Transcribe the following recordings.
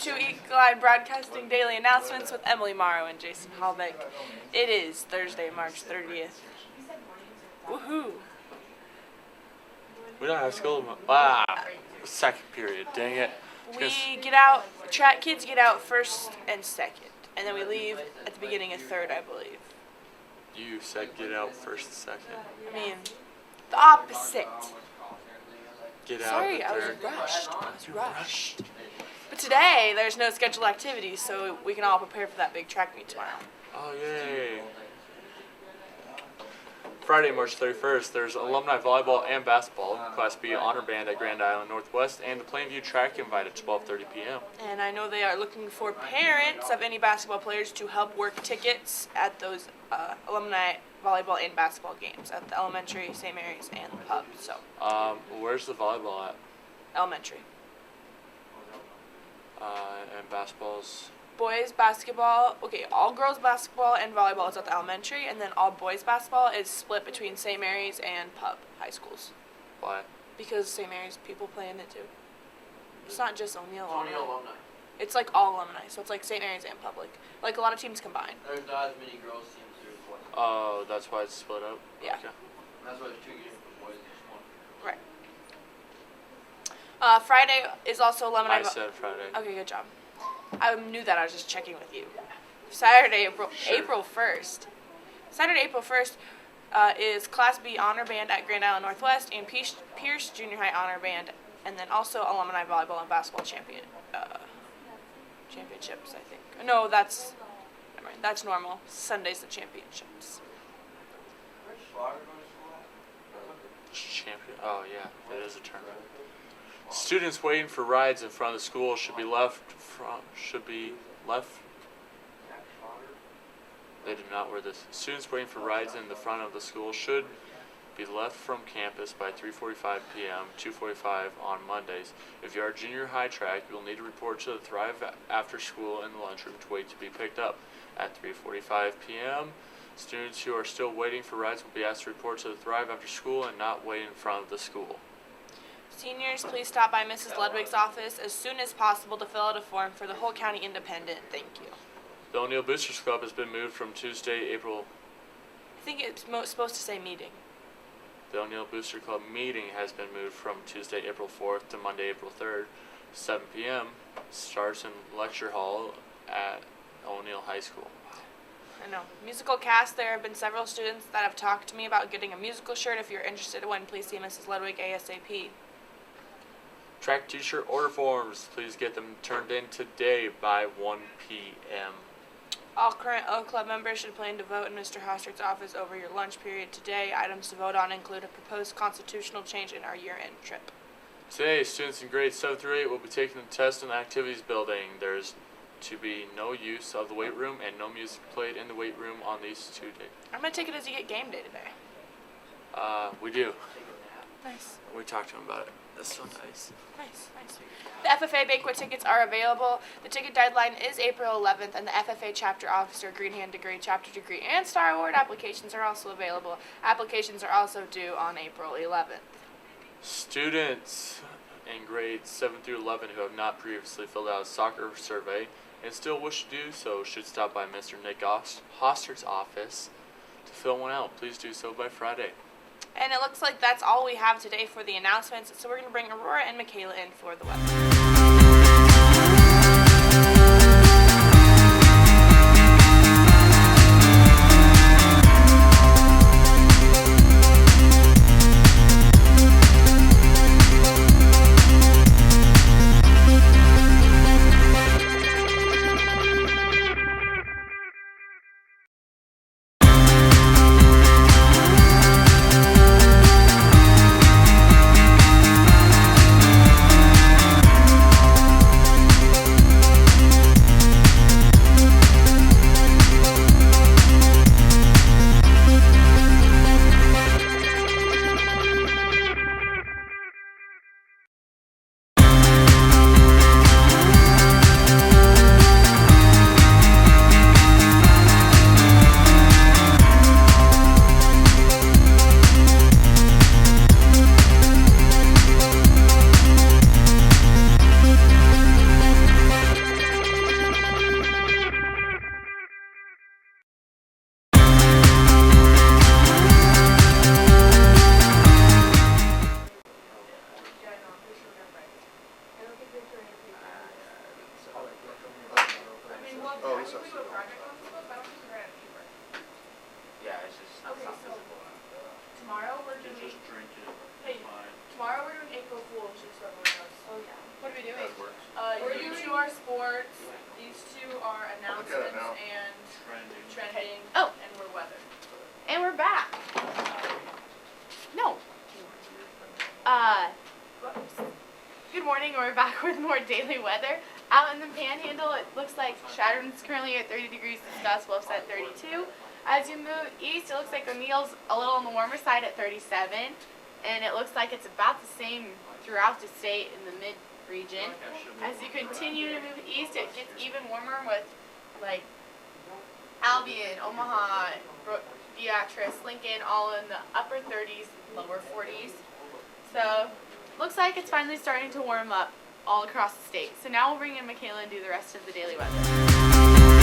to Eagle Eye Broadcasting Daily Announcements with Emily Morrow and Jason Halbeck. It is Thursday, March 30th. Woohoo! We don't have school. Second period. Dang it. We get out, track kids get out first and second, and then we leave at the beginning of third, I believe. You said get out first and second. I mean, the opposite. Get out Sorry, at I was third. rushed. But today, there's no scheduled activities, so we can all prepare for that big track meet tomorrow. Oh, yay. Friday, March 31st, there's alumni volleyball and basketball, Class B honor band at Grand Island Northwest, and the Plainview track invite at 12:30 p.m. And I know they are looking for parents of any basketball players to help work tickets at those alumni volleyball and basketball games at the elementary, St. Mary's, and the pub. So, Where's the volleyball at? elementary. And basketball's... Boys basketball, all girls basketball and volleyball is at the elementary, and then all boys basketball is split between St. Mary's and pub high schools. Why? Because St. Mary's people play in it too. It's not just only It's alumni. only alumni. It's like all alumni, so it's like St. Mary's and public. Like a lot of teams combine. There's not as many girls teams as boys. Oh, that's why it's split up? Yeah. Okay. That's why there's 2 games for boys and just 1. Right. Friday is also alumni. I said Friday. Okay, good job. I knew that. I was just checking with you. Saturday, April 1st. Saturday, April 1st is Class B Honor Band at Grand Island Northwest and Pierce Junior High Honor Band, and then also alumni volleyball and basketball championships, I think. No, that's normal. Sunday's the championships. Champion. Oh, yeah. It is a tournament. Students waiting for rides in front of the school should be left. They did not wear this. Students waiting for rides in the front of the school should be left from campus by 3:45 p.m. 2:45 on Mondays. If you are junior high track, you will need to report to the Thrive after school in the lunchroom to wait to be picked up at 3:45 p.m. Students who are still waiting for rides will be asked to report to the Thrive after school and not wait in front of the school. Seniors, please stop by Mrs. Ludwig's office as soon as possible to fill out a form for the Whole County Independent. Thank you. The O'Neill Boosters Club has been moved from Tuesday, April... I think it's supposed to say meeting. The O'Neill Booster Club meeting has been moved from Tuesday, April 4th to Monday, April 3rd, 7 p.m. Starts in Lecture Hall at O'Neill High School. I know. Musical cast, there have been several students that have talked to me about getting a musical shirt. If you're interested in one, please see Mrs. Ludwig ASAP. Track t-shirt order forms. Please get them turned in today by 1 p.m. All current O Club members should plan to vote in Mr. Hostert's office over your lunch period today. Items to vote on include a proposed constitutional change in our year-end trip. Today, students in grades 7 through 8 will be taking the test in the activities building. There's to be no use of the weight room and no music played in the weight room on these 2 days. I'm going to take it as you get game day today. We do. Nice. We talked to him about it. That's so nice. Nice. The FFA banquet tickets are available. The ticket deadline is April 11th, and the FFA chapter officer, Green Hand Degree, chapter degree, and Star Award applications are also available. Applications are also due on April 11th. Students in grades 7 through 11 who have not previously filled out a soccer survey and still wish to do so should stop by Mr. Nick Hostert's office to fill one out. Please do so by Friday. And it looks like that's all we have today for the announcements, so we're going to bring Aurora and Michaela in for the weather. so. Yeah, it's just Okay, not so- visible. Tomorrow we're You can doing. just drink it. Hey, Fine. tomorrow we're doing April Fool's, just so everyone knows. Oh yeah. What are we doing? That works. You two are sports. These two are announcements now. and Trending. trending. Oh. And we're weather. And we're back. No. Good morning. We're back with more daily weather. Out in the Panhandle, it looks like Chadron's currently at 30 degrees. Discuss Wolf's at 32. As you move east, it looks like O'Neill's a little on the warmer side at 37, and it looks like it's about the same throughout the state in the mid region. As you continue to move east, it gets even warmer with like Albion, Omaha, Beatrice, Lincoln, all in the upper 30s, lower 40s. So, looks like it's finally starting to warm up all across the state. So now we'll bring in Michaela and do the rest of the daily weather.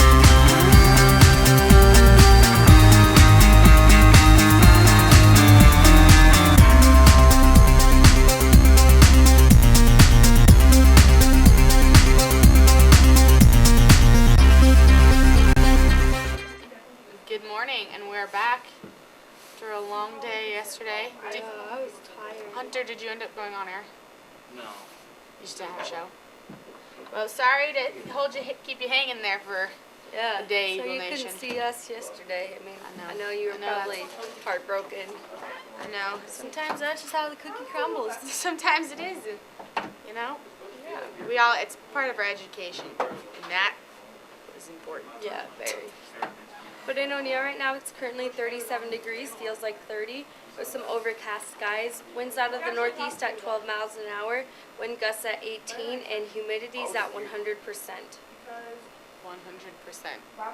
Good morning, and we're back after a long day yesterday. I was tired. Hunter, did you end up going on air? No. You just didn't have a show. Well, sorry to keep you hanging there for. Yeah. A day, so Eagle you Nation. couldn't see us yesterday. I mean, I know. I know you were I know, probably heartbroken. I know. Sometimes that's just how the cookie crumbles. Sometimes it is, you know. Yeah. It's part of our education, and that is important. Yeah, very. But in O'Neill right now, it's currently 37 degrees, feels like 30, with some overcast skies. Winds out of the northeast at 12 miles an hour, wind gusts at 18, and humidity's at 100%. 100%.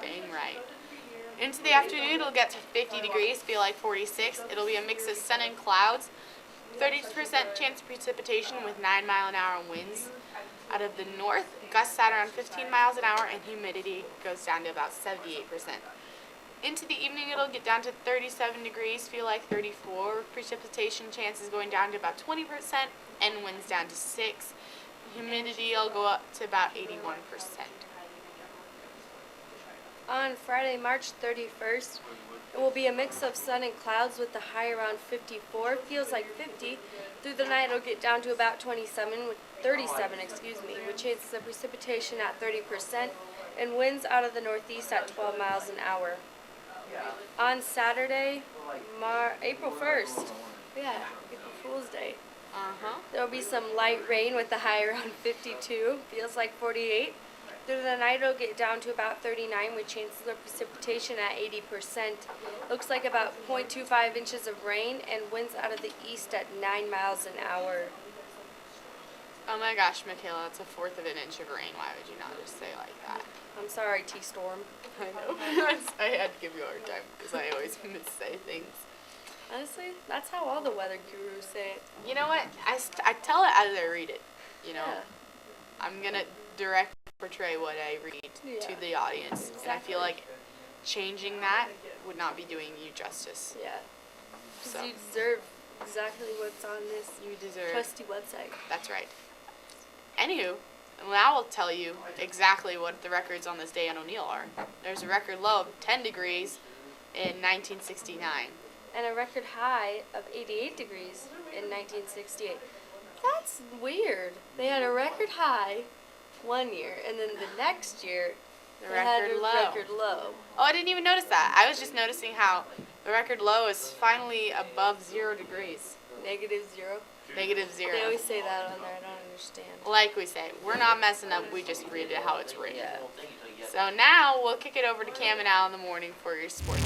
Dang right. Into the afternoon, it'll get to 50 degrees, feel like 46. It'll be a mix of sun and clouds. 30% chance of precipitation with 9-mile-an-hour winds. Out of the north, gusts at around 15 miles an hour, and humidity goes down to about 78%. Into the evening, it'll get down to 37 degrees, feel like 34. Precipitation chances going down to about 20%, and winds down to 6. Humidity will go up to about 81%. On Friday, March 31st, it will be a mix of sun and clouds with the high around 54. Feels like 50. Through the night, it'll get down to about 37, with 37, with chances of precipitation at 30%, and winds out of the northeast at 12 miles an hour. On Saturday, April 1st, yeah, April Fool's Day, there will be some light rain with the high around 52. Feels like 48. Through the night, it'll get down to about 39 with chances of precipitation at 80%. Looks like about 0.25 inches of rain and winds out of the east at 9 miles an hour. Oh my gosh, Michaela, it's a fourth of an inch of rain. Why would you not just say like that? I'm sorry, T-Storm. I know. I had to give you a hard time because I always missay things. Honestly, that's how all the weather gurus say it. You know what? I tell it as I read it. You know, Yeah. I'm going to direct portray what I read Yeah. to the audience. And I feel like changing that would not be doing you justice. Yeah. 'Cause So you deserve exactly what's on this you deserve. trusty website. That's right. Anywho, now I'll tell you exactly what the records on this day in O'Neill are. There's a record low of 10 degrees in 1969. And a record high of 88 degrees in 1968. That's weird. They had a record high one year, and then the next year, The they had record a low. record low. Oh, I didn't even notice that. I was just noticing how the record low is finally above 0 degrees. -0. Negative 0. They always say that on there. I don't understand. Like we say, we're not messing up. We just read it how it's written. Yeah. So now we'll kick it over to Cam and Al in the morning for your sports.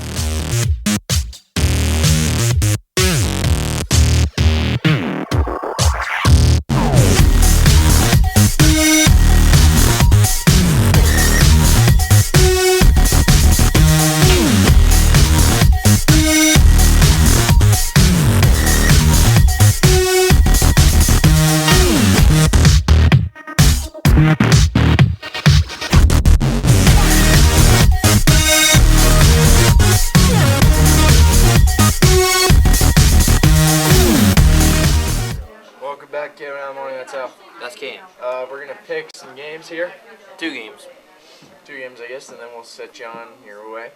Welcome back to Around Morning. That's how. That's Cam. We're gonna pick some games here. 2 games. 2 games, I guess, and then we'll set you on your way.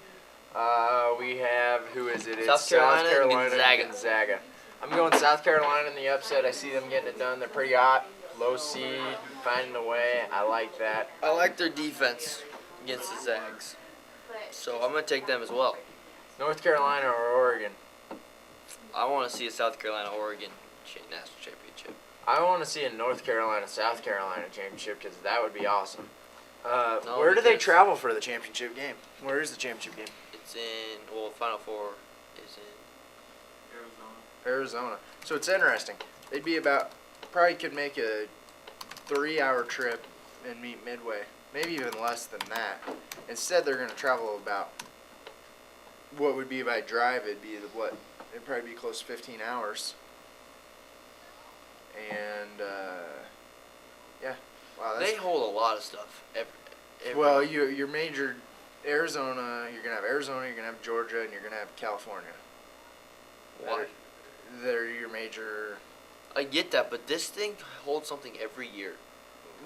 We have, who is it? It's South Carolina and Gonzaga. Gonzaga. I'm going South Carolina in the upset. I see them getting it done. They're pretty hot, low seed, finding a way. I like that. I like their defense against the Zags. So I'm going to take them as well. North Carolina or Oregon? I want to see a South Carolina-Oregon national championship. I want to see a North Carolina-South Carolina championship because that would be awesome. No, Where do they because travel for the championship game? Where is the championship game? It's in, well, Final Four is in Arizona. So it's interesting. They'd be about, probably could make a 3-hour trip and meet midway. Maybe even less than that. Instead, they're going to travel about, what would be by drive, it'd be what? It'd probably be close to 15 hours. And, yeah. Wow, that's They hold a lot of stuff. Every well, your major Arizona, you're gonna have Arizona, you're gonna have Georgia, and you're gonna have California. Why? They're your major. I get that, but this thing holds something every year.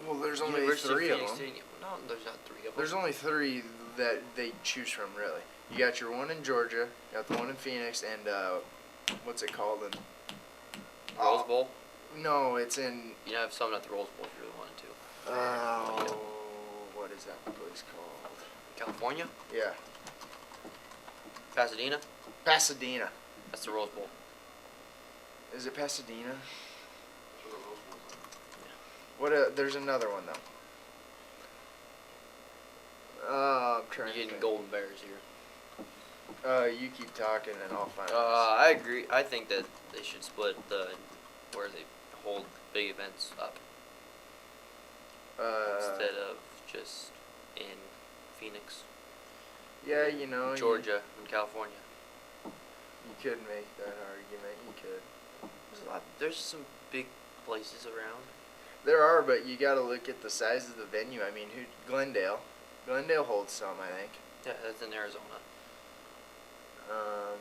Well, there's only University 3 of Phoenix them. Stadium. No, there's not 3 of them. There's only 3 that they choose from, really. You got your one in Georgia, you got the one in Phoenix, and what's it called? And Rose Bowl. no, it's in You have some at the Rose Bowl if you really wanted to. what is that place called? California, Yeah, Pasadena. Pasadena. That's the Rose Bowl. Is it Pasadena? What? There's another one though. I'm trying You're to getting think. Golden Bears here. You keep talking and I'll find. I agree. I think that they should split where they hold big events up instead of just in Phoenix, Yeah, you know, Georgia, and California. You could make that argument. You could. There's some big places around. There are, but you got to look at the size of the venue. I mean, Glendale. Glendale holds some, I think. Yeah, that's in Arizona. Um,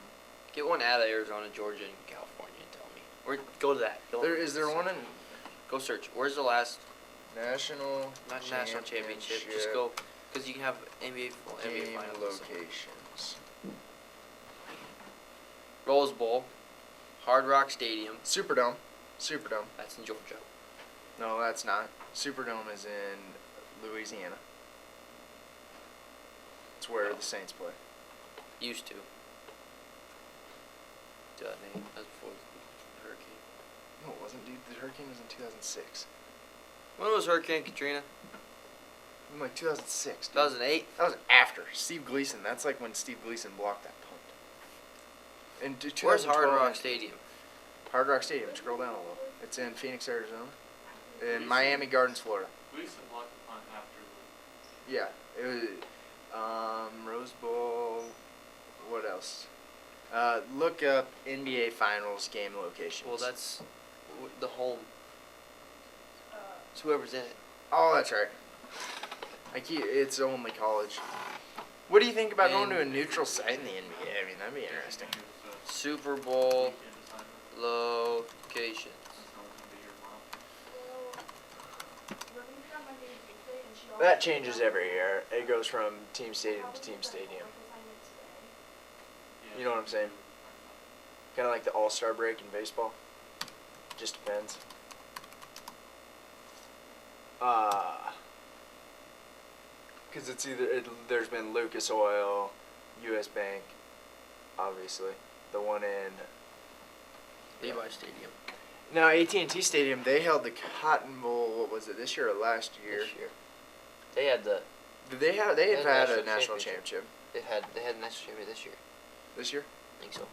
Get one out of Arizona, Georgia, and California and tell me. Or go to that. is there one in Go search. Where's the last national national championship? Just go, because you can have NBA game finals. locations? Rose Bowl, Hard Rock Stadium. Superdome. That's in Georgia. No, that's not. Superdome is in Louisiana. It's where the Saints play. Used to. 2008. That's before the hurricane. No, it wasn't, dude. The hurricane was in 2006. When was Hurricane Katrina? In like 2006. Dude. 2008. That was after Steve Gleason. That's like when Steve Gleason blocked that punt. In Where's Hard 2012, Rock Stadium? Hard Rock Stadium. Scroll down a little. It's in Phoenix, Arizona. In Miami Gardens, Florida. Gleason blocked the punt after. Yeah. It was Rose Bowl. What else? Look up NBA Finals game locations. Well, that's the home. It's whoever's in it. Oh, that's right. It's only college. What do you think about going to a neutral site in the NBA? I mean, that'd be interesting. Super Bowl locations. That changes every year. It goes from team stadium to team stadium. You know what I'm saying? Kind of like the All-Star break in baseball. Just depends. Because it's there's been Lucas Oil, U.S. Bank, obviously. The one in... Levi Stadium. Now, AT&T Stadium, they held the Cotton Bowl, what was it, this year or last year? This year. They had the They have They had had a national national championship. championship they had the national championship this year. this year. I think so.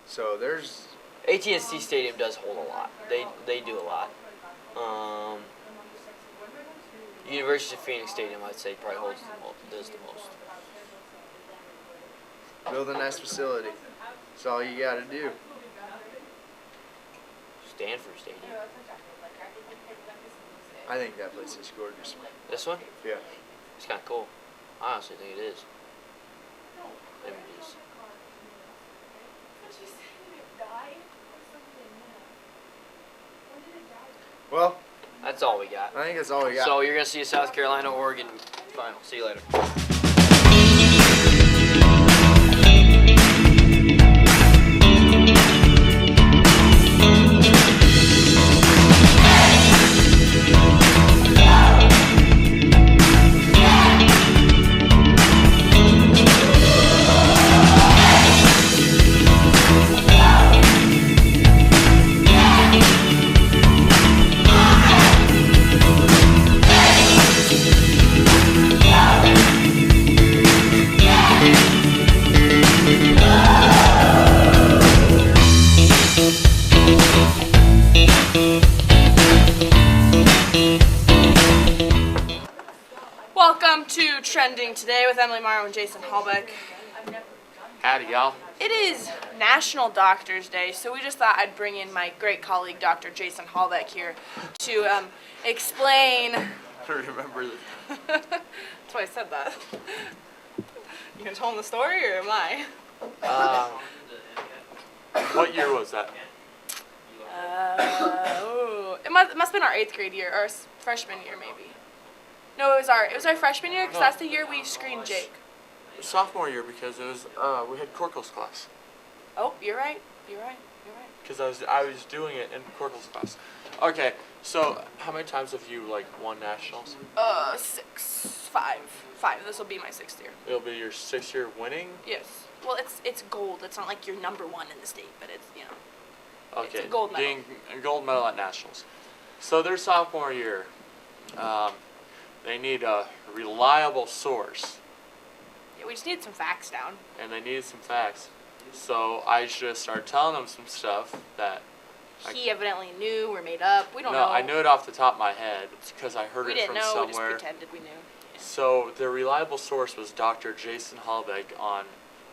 So there's AT&T Stadium does hold a lot. They do a lot. University of Phoenix Stadium, I'd say, probably does the most. build a nice facility. That's all you got to do. Stanford Stadium. I think that place is gorgeous. This one? Yeah. It's kind of cool. I honestly think it is. Maybe it is. Well, That's all we got. I think that's all we got. So you're gonna see a South Carolina Oregon final. See you later. Welcome to Trending Today with Emily Morrow and Jason Hallbeck. Howdy, y'all. It is National Doctors Day, so we just thought I'd bring in my great colleague, Dr. Jason Hallbeck, here to explain. I remember this. That's why I said that. You gonna tell him the story, or am I? What year was that? It must have been our 8th grade year, or freshman year, maybe. No, it was our freshman year, because No. that's the year we screened Jake. Sophomore year, because it was we had Corkel's class. Oh, you're right. Because I was doing it in Corkel's class. Okay, so how many times have you won nationals? 5. This will be my 6th year. It'll be your 6th year winning. Yes. Well, it's gold. It's not like you're number 1 in the state, but it's It's Okay, a gold medal. getting a gold medal at nationals. So their sophomore year, they need a reliable source, Yeah, we just need some facts down. and they needed some facts. So I just started telling them some stuff that He evidently knew were made up. We don't no, know. I knew it off the top of my head because I heard We it didn't from know. We just somewhere. pretended we knew. So the reliable source was Dr. Jason Hallbeck on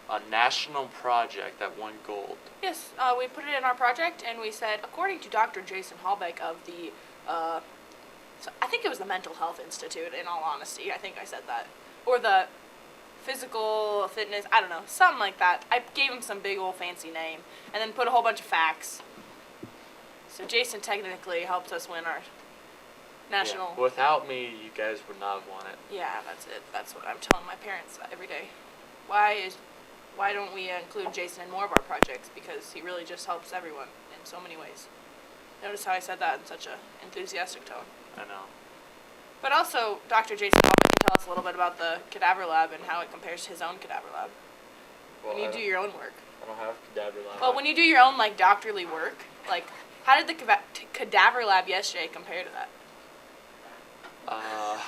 a national project that won gold. Yes, we put it in our project, and we said, according to Dr. Jason Hallbeck of the, so I think it was the Mental Health Institute, in all honesty. I think I said that. Or the Physical Fitness, I don't know, something like that. I gave him some big old fancy name, and then put a whole bunch of facts. So Jason technically helped us win our national. Yeah. Without me, you guys would not have won it. Yeah, that's it. That's what I'm telling my parents every day. Why don't we include Jason in more of our projects? Because he really just helps everyone in so many ways. Notice how I said that in such a enthusiastic tone. I know. But also, Dr. Jason Hallbeck can tell us a little bit about the cadaver lab and how it compares to his own cadaver lab. When you do your own work. I don't have cadaver lab. Well, when you do your own doctorly work, how did the cadaver lab yesterday compare to that? A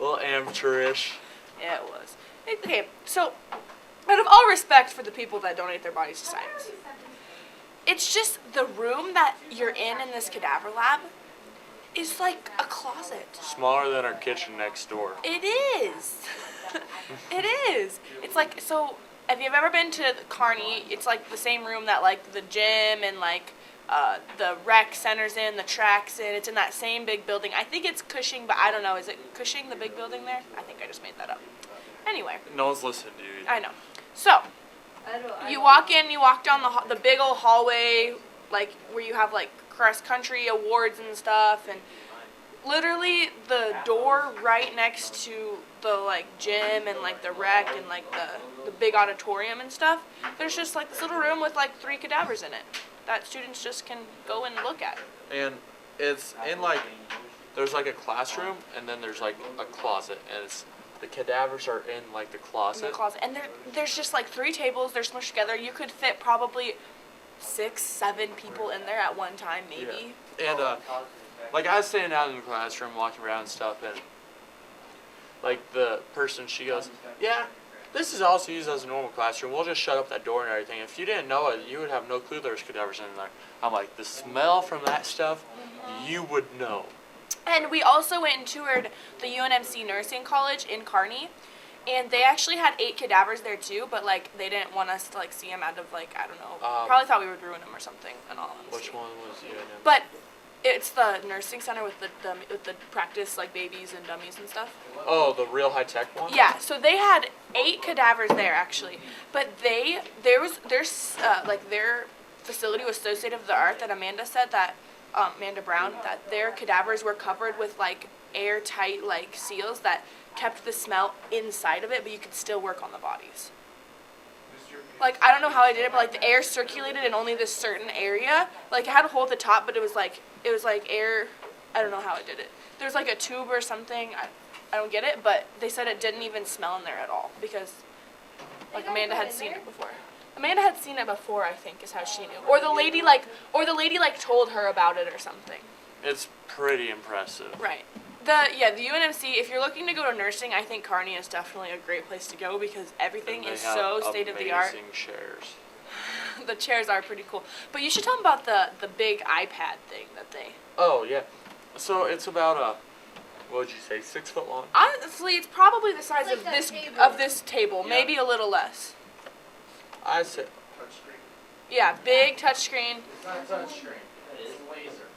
little amateurish. Yeah, it was. Okay, so out of all respect for the people that donate their bodies to science, it's just the room that you're in this cadaver lab is like a closet. Smaller than our kitchen next door. It is. It is. It's like, so if you've ever been to Kearney, it's like the same room that the gym and the rec center's in, the track's in. It's in that same big building. I think it's Cushing, but I don't know. Is it Cushing, the big building there? I think I just made that up. Anyway, No one's listening to you. I know. So, you walk in, you walk down the big old hallway, where you have cross country awards and stuff, and literally the door right next to the gym and the rec and the big auditorium and stuff. There's just this little room with 3 cadavers in it that students just can go and look at. And it's in there's a classroom and then there's a closet, and it's the cadavers are in the In closet. the closet, and there's just 3 tables. They're smushed together. You could fit probably 6, 7 people in there at one time, maybe. Yeah. And I was standing out in the classroom walking around and stuff, and the person, she goes, yeah, this is also used as a normal classroom. We'll just shut up that door and everything. If you didn't know it, you would have no clue there's cadavers in there. I'm like, the smell from that stuff, you would know. And we also went and toured the UNMC Nursing College in Kearney, and they actually had 8 cadavers there too, but they didn't want us to see them out of I don't know, probably thought we would ruin them or something. In all honesty. Which one was UNM? But it's the nursing center with the practice babies and dummies and stuff. Oh, the real high tech one? Yeah, so they had 8 cadavers there actually, but their facility was so state of the art that Amanda said that Amanda Brown, that their cadavers were covered with like airtight like seals that kept the smell inside of it, but you could still work on the bodies. Like, I don't know how I did it, but like the air circulated in only this certain area. Like, it had a hole at the top, but it was like air. I don't know how I did it. There was like a tube or something. I don't get it, but they said it didn't even smell in there at all because like Amanda had seen it before. Amanda had seen it before, I think, is how she knew. Or the lady like told her about it or something. It's pretty impressive. Right. The UNMC, if you're looking to go to nursing, I think Kearney is definitely a great place to go because everything And is they have so state of the art. amazing chairs. The chairs are pretty cool. But you should tell them about the big iPad thing that they. Oh yeah, so it's about what would you say, 6 foot long? Honestly, it's probably the size It's of like this that table. Yeah. maybe a little less. I say, Yeah, big touchscreen. It's not touchscreen. It's laser.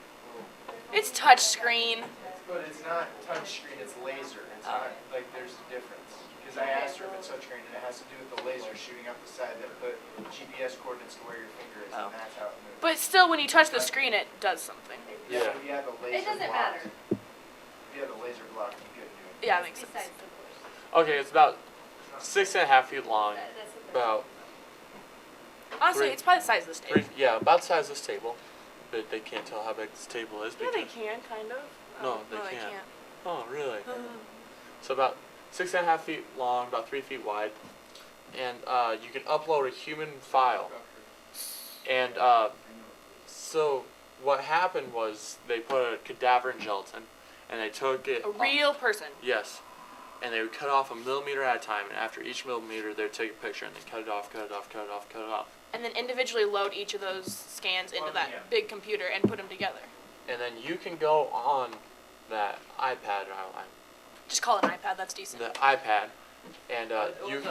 It's touchscreen. But it's not touchscreen, it's laser. It's not, like, there's a difference. Because I asked her if it's touchscreen, and it has to do with the laser shooting up the side that put GPS coordinates to where your finger is, Oh. and that's how it moves. But still, when you touch the screen, it does something. Yeah. If you had the laser It doesn't blocked- matter. If you had the laser blocked, you couldn't do it. Yeah, that makes sense. Besides the course. okay, it's about 6.5 feet long, That's what they're- about Honestly, Three- it's probably the size of this table. about the size of this table, but they can't tell how big this table is Yeah, because. they can, kind of. No, Oh, they no, can't. Oh, really? So about 6.5 feet long, about 3 feet wide, and you can upload a human file. And so what happened was they put a cadaver in gelatin, and they took it. A real person. Yes, and they would cut off a millimeter at a time, and after each millimeter, they'd take a picture and they cut it off, cut it off, cut it off, cut it off, And then individually load each of those scans into that big computer and put them together. and then you can go on that iPad, Just call it an iPad, that's decent. the iPad, and you.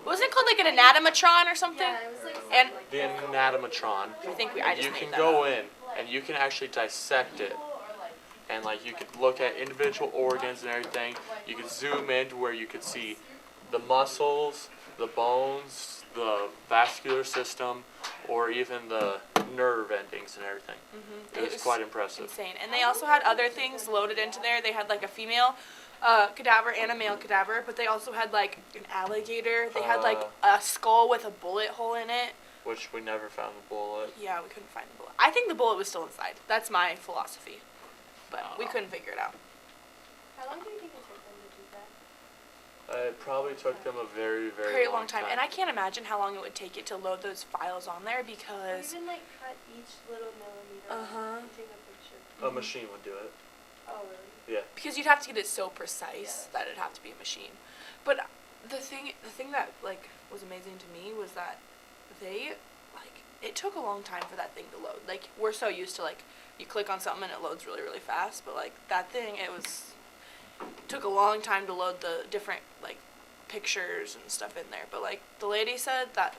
Wasn't it called like an anatomatron or something? Yeah, it was like And The anatomatron. I think I just You made can that go up. in and you can actually dissect it, and like you could look at individual organs and everything. You could zoom in to where you could see the muscles, the bones, the vascular system, or even the nerve endings and everything. Mhm. It was quite impressive. Insane. And they also had other things loaded into there. They had like a female cadaver and a male cadaver, but they also had like an alligator. They had like a skull with a bullet hole in it. Which we never found the bullet. Yeah, we couldn't find the bullet. I think the bullet was still inside. That's my philosophy. But we Oh. couldn't figure it out. How long do you think it took them to do that? It probably took them a very, very, Very long time. And I can't imagine how long it would take it to load those files on there Or because even like cut each little millimeter Uh-huh. and take a picture. A machine would do it. Oh really? because you'd have to get it so precise that it'd have to be a machine. But the thing that like was amazing to me was that they like it took a long time for that thing to load. Like we're so used to like you click on something and it loads really really fast, but like that thing it took a long time to load the different like pictures and stuff in there. But like the lady said that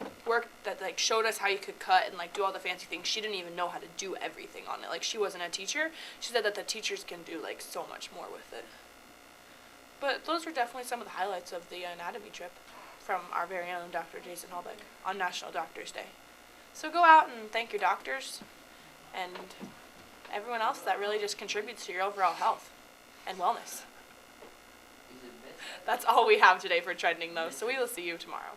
like showed us how you could cut and like do all the fancy things. She didn't even know how to do everything on it. Like she wasn't a teacher. She said that the teachers can do like so much more with it. But those were definitely some of the highlights of the anatomy trip from our very own Dr. Jason Hallbeck on National Doctors Day. So go out and thank your doctors and everyone else that really just contributes to your overall health and wellness. That's all we have today for trending though, so we will see you tomorrow.